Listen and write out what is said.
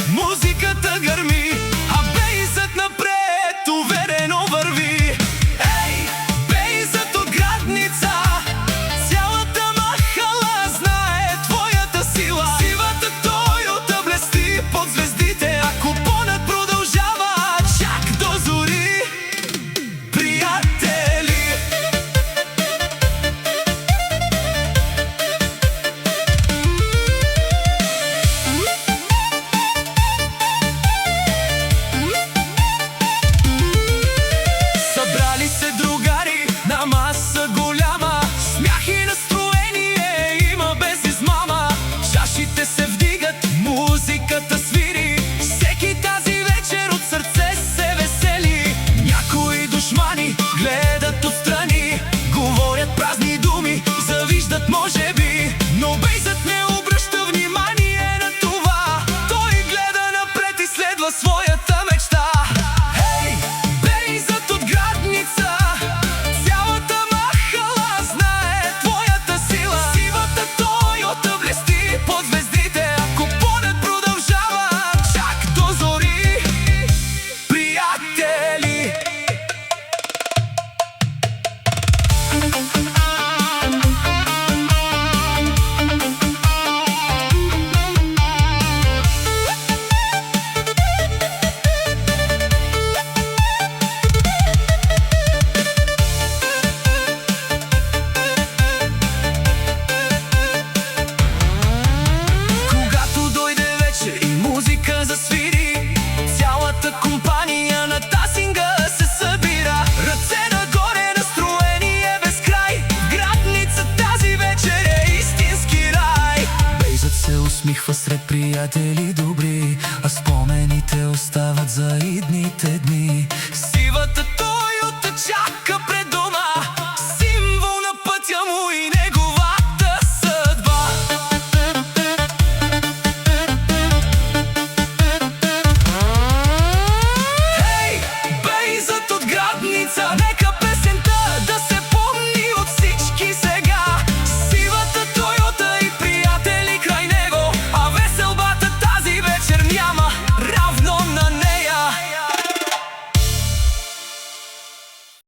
Музиката гърми, а бейзът напред уверено върви. Ей, бейзът от градница, цялата махала знае твоята сила. Сивата Тойота блести под звездите, а купонът продължава чак до зори. Приятели, събрали се другари на маса голяма, смях и настроение има без измама. Чашите се вдигат, музиката свири, всеки тази вечер от сърце се весели. Някои душмани гледат отстрани, говорят празни думи, завиждат може би, но бейзът не обръща внимание на това. Той гледа напред и следва своята мечта. Ей, бейзът от градница, цялата махала знае твоята сила. Сивата Тойота блести под звездите, а купонът продължава чак до зори. Приятели, когато дойде вечер и музика засвири, цялата компания на тасинга се събира. Ръце нагоре, настроение без край, в градница тази вечер е истински рай. Бейзът се усмихва сред приятели добри, а спомените остават за идните дни. Сивата Тойота чака пред